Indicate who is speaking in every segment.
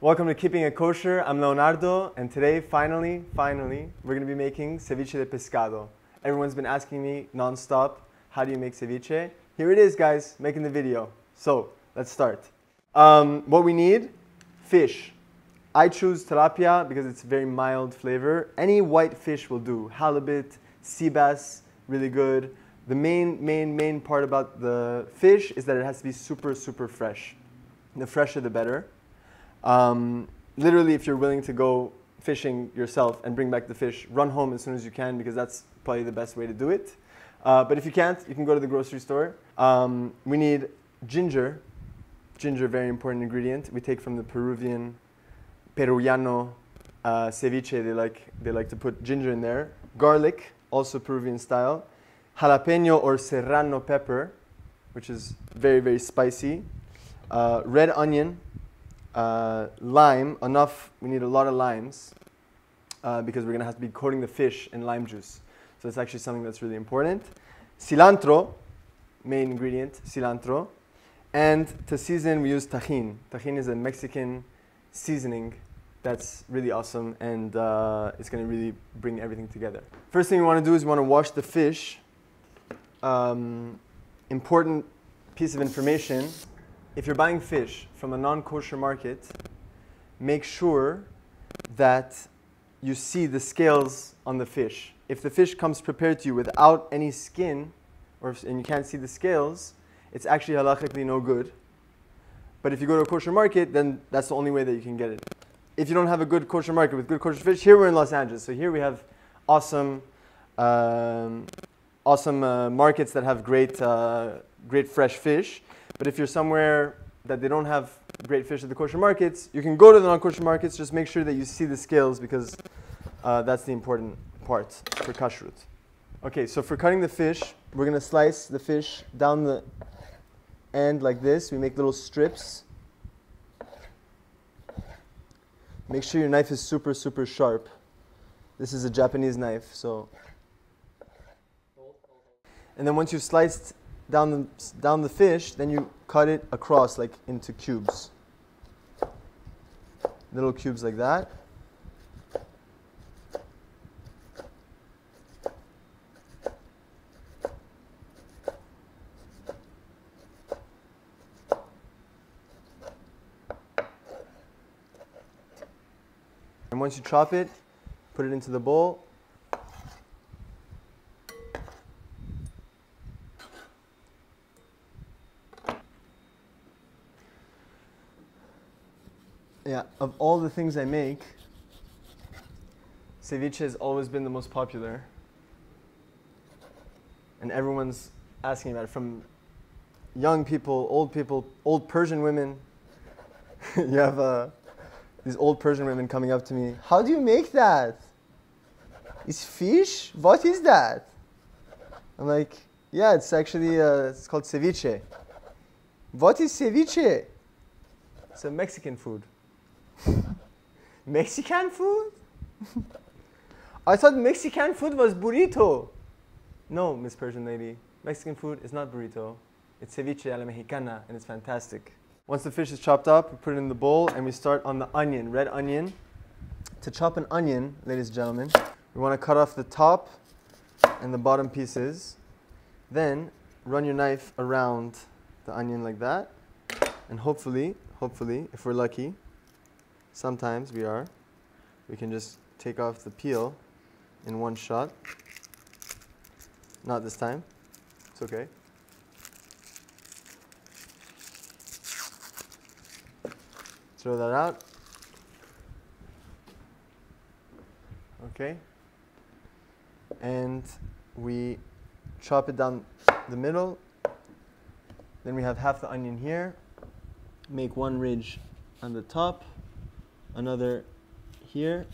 Speaker 1: Welcome to Keeping It Kosher. I'm Leonardo, and today, finally, we're going to be making ceviche de pescado. Everyone's been asking me non-stop, how do you make ceviche? Here it is, guys, making the video. So, let's start. What we need, fish. I choose tilapia because it's very mild flavor. Any white fish will do. Halibut, sea bass, really good. The main part about the fish is that it has to be super fresh. The fresher the better. Literally, if you're willing to go fishing yourself and bring back the fish, run home as soon as you can because that's probably the best way to do it. But if you can't, you can go to the grocery store. We need ginger. Ginger, very important ingredient. We take from the Peruviano ceviche. They like to put ginger in there. Garlic, also Peruvian style. Jalapeno or serrano pepper, which is very spicy. Red onion. Lime, enough, we need a lot of limes because we're going to have to be coating the fish in lime juice. So it's actually something that's really important. Cilantro, main ingredient, cilantro. And to season, we use tajin. Tajin is a Mexican seasoning that's really awesome, and it's going to really bring everything together. First thing we want to do is we want to wash the fish. Important piece of information. If you're buying fish from a non-kosher market, make sure that you see the scales on the fish. If the fish comes prepared to you without any skin, and you can't see the scales, it's actually halachically no good. But if you go to a kosher market, then that's the only way that you can get it. If you don't have a good kosher market with good kosher fish, here we're in Los Angeles, so here we have awesome markets that have great fresh fish. But if you're somewhere that they don't have great fish at the kosher markets, you can go to the non-kosher markets. Just make sure that you see the scales because that's the important part for kashrut. Okay, so for cutting the fish, we're going to slice the fish down the end like this. We make little strips. Make sure your knife is super sharp. This is a Japanese knife, so. And then once you've sliced down the fish, then you cut it across like into cubes. Little cubes like that. And once you chop it, put it into the bowl. Yeah, of all the things I make, ceviche has always been the most popular. And everyone's asking about it, from young people, old Persian women. You have these old Persian women coming up to me. How do you make that? It's fish? What is that? I'm like, yeah, it's actually, it's called ceviche. What is ceviche? It's a Mexican food. Mexican food? I thought Mexican food was burrito. No, Miss Persian lady. Mexican food is not burrito. It's ceviche a la mexicana, and it's fantastic. Once the fish is chopped up, we put it in the bowl, and we start on the onion, red onion. To chop an onion, ladies and gentlemen, we want to cut off the top and the bottom pieces. Then run your knife around the onion like that, and hopefully, if we're lucky, sometimes we can just take off the peel in one shot. Not this time. It's okay. Throw that out. Okay. And we chop it down the middle. Then we have half the onion here. Make one ridge on the top, another here,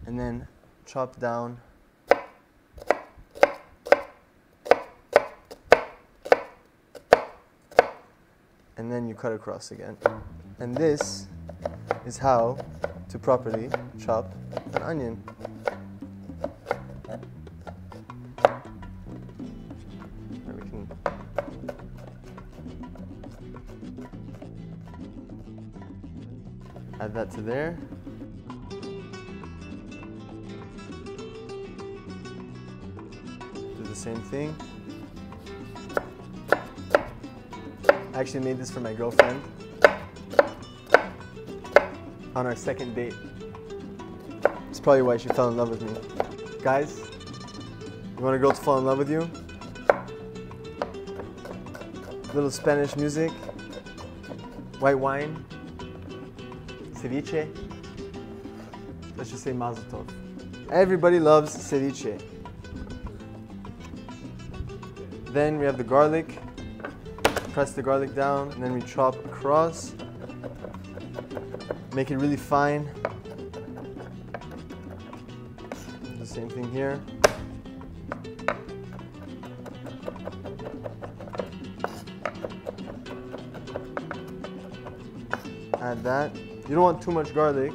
Speaker 1: and then chop down and then you cut across again. And this is how to properly chop an onion. Add that to there. Do the same thing. I actually made this for my girlfriend on our second date. It's probably why she fell in love with me. Guys, you want a girl to fall in love with you? Little Spanish music, white wine, ceviche. Let's just say mazel tov. Everybody loves ceviche. Then we have the garlic. Press the garlic down, and then we chop across. Make it really fine. The same thing here. Add that. You don't want too much garlic.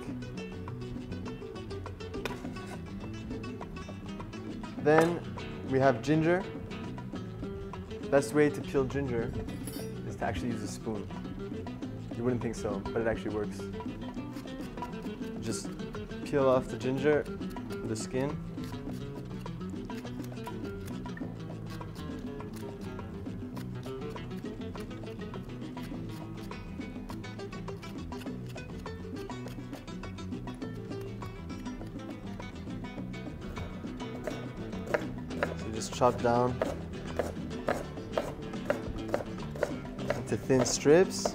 Speaker 1: Then we have ginger. Best way to peel ginger is to actually use a spoon. You wouldn't think so, but it actually works. Just peel off the ginger, the skin. So just chop down into thin strips.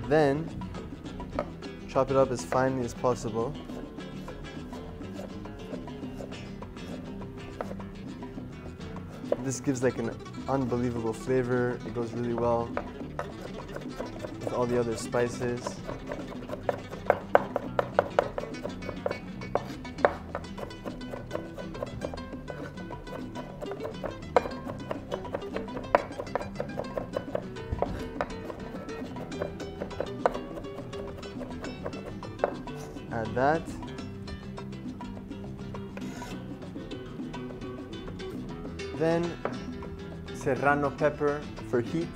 Speaker 1: Then chop it up as finely as possible. This gives like an unbelievable flavor. It goes really well with all the other spices. Add that. Then serrano pepper for heat.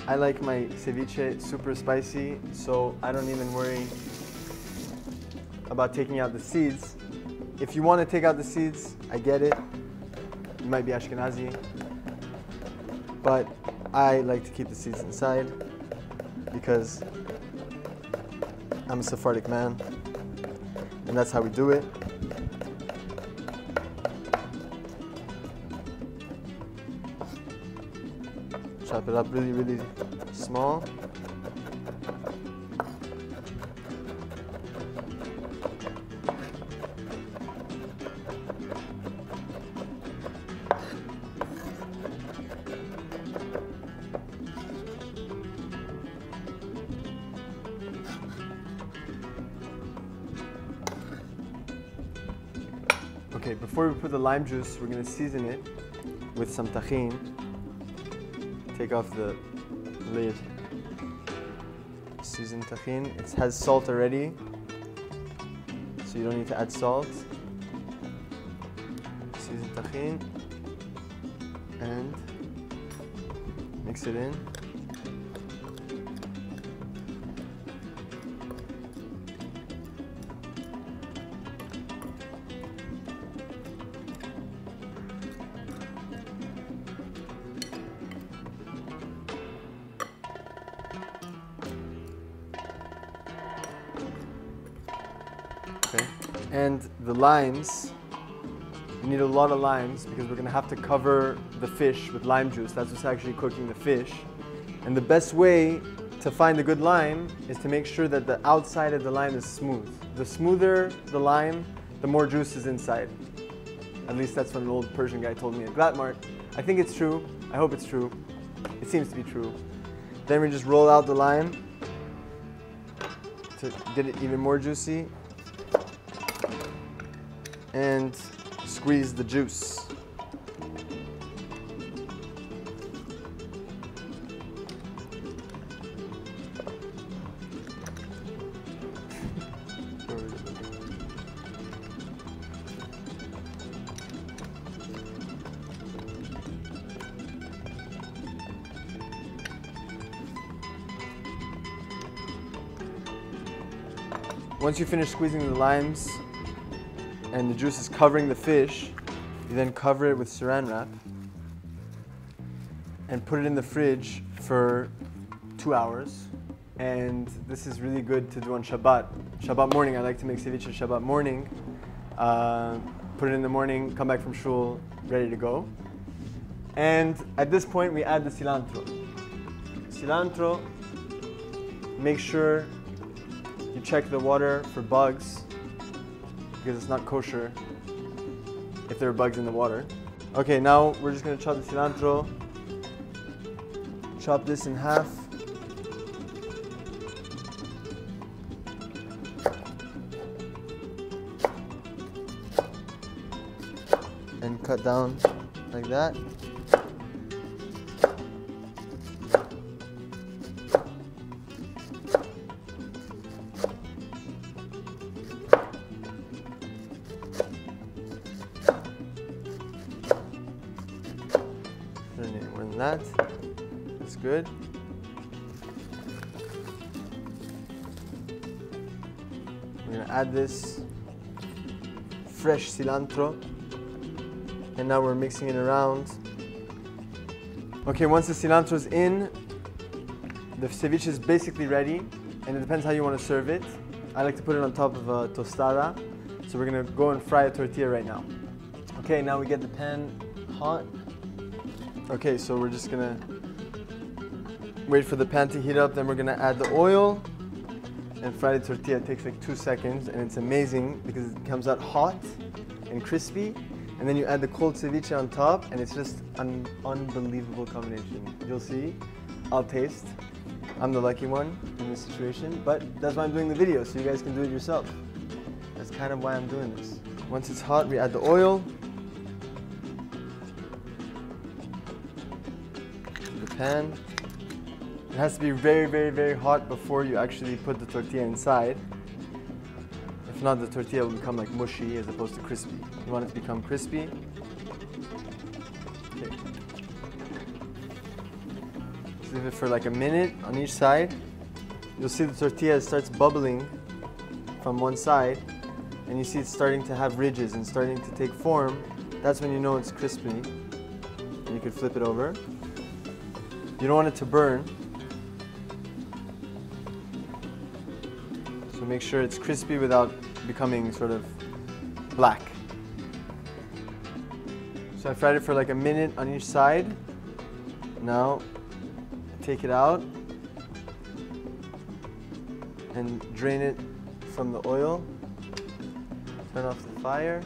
Speaker 1: I like my ceviche super spicy, so I don't even worry about taking out the seeds. If you want to take out the seeds, I get it. You might be Ashkenazi, but I like to keep the seeds inside because I'm a Sephardic man, and that's how we do it. Chop it up really, really small. Okay, before we put the lime juice, we're going to season it with some tajin. Take off the lid. Seasoned tajin. It has salt already, so you don't need to add salt. Seasoned tajin, and mix it in. Okay. And the limes, you need a lot of limes because we're going to have to cover the fish with lime juice. That's what's actually cooking the fish. And the best way to find a good lime is to make sure that the outside of the lime is smooth. The smoother the lime, the more juice is inside. At least that's what an old Persian guy told me at Glatmart. I think it's true. I hope it's true. It seems to be true. Then we just roll out the lime to get it even more juicy. And squeeze the juice. Once you finish squeezing the limes and the juice is covering the fish, you then cover it with saran wrap and put it in the fridge for 2 hours. And this is really good to do on Shabbat. Shabbat morning, I like to make ceviche Shabbat morning. Put it in the morning, come back from shul, ready to go. And at this point, we add the cilantro. Cilantro, make sure you check the water for bugs, because it's not kosher if there are bugs in the water. Okay, now we're just gonna chop the cilantro. Chop this in half. And cut down like that. That's good. We're gonna add this fresh cilantro, and now we're mixing it around. Okay, once the cilantro is in, the ceviche is basically ready, and it depends how you want to serve it. I like to put it on top of a tostada, so we're gonna go and fry a tortilla right now. Okay, now we get the pan hot. Okay, so we're just gonna wait for the pan to heat up, then we're gonna add the oil and fry the tortilla. It takes like 2 seconds, and it's amazing because it comes out hot and crispy, and then you add the cold ceviche on top, and it's just an unbelievable combination. You'll see, I'll taste. I'm the lucky one in this situation, but that's why I'm doing the video, so you guys can do it yourself. That's kind of why I'm doing this. Once it's hot, we add the oil. Pan. It has to be very, very, very hot before you actually put the tortilla inside. If not, the tortilla will become like mushy as opposed to crispy. You want it to become crispy. Okay. Just leave it for like a minute on each side. You'll see the tortilla starts bubbling from one side, and you see it's starting to have ridges and starting to take form. That's when you know it's crispy. And you can flip it over. You don't want it to burn, so make sure it's crispy without becoming sort of black. So I fried it for like a minute on each side. Now take it out and drain it from the oil. Turn off the fire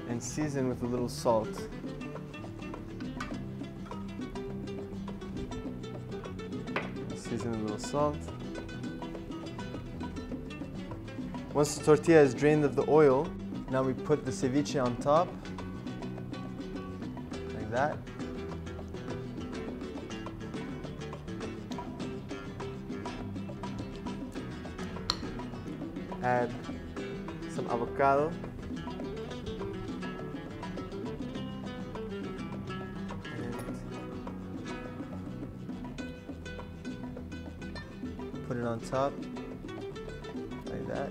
Speaker 1: and season with a little salt. Season with a little salt. Once the tortilla is drained of the oil, now we put the ceviche on top, like that. Add some avocado. Put it on top, like that.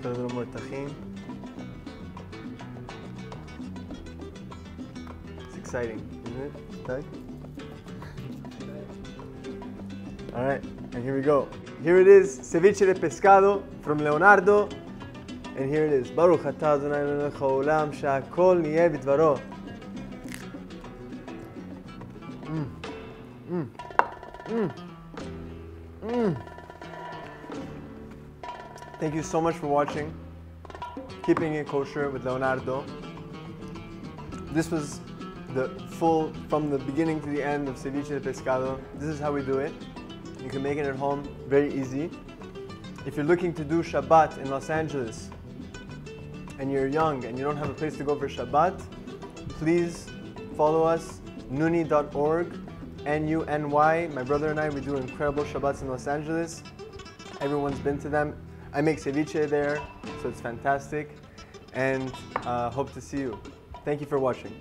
Speaker 1: Put a little more tajin. It's exciting, isn't it, Doug? All right, and here we go. Here it is, ceviche de pescado from Leonardo. And here it is. Baruch atah Adonai Eloheinu melech haolam she'hakol niyeh b'dvaro. Thank you so much for watching Keeping It Kosher with Leonardo. This was the full, from the beginning to the end of Ceviche de Pescado. This is how we do it. You can make it at home, very easy. If you're looking to do Shabbat in Los Angeles, and you're young and you don't have a place to go for Shabbat, please follow us, nuni.org, N-U-N-Y. My brother and I, we do incredible Shabbats in Los Angeles. Everyone's been to them. I make ceviche there, so it's fantastic. And hope to see you. Thank you for watching.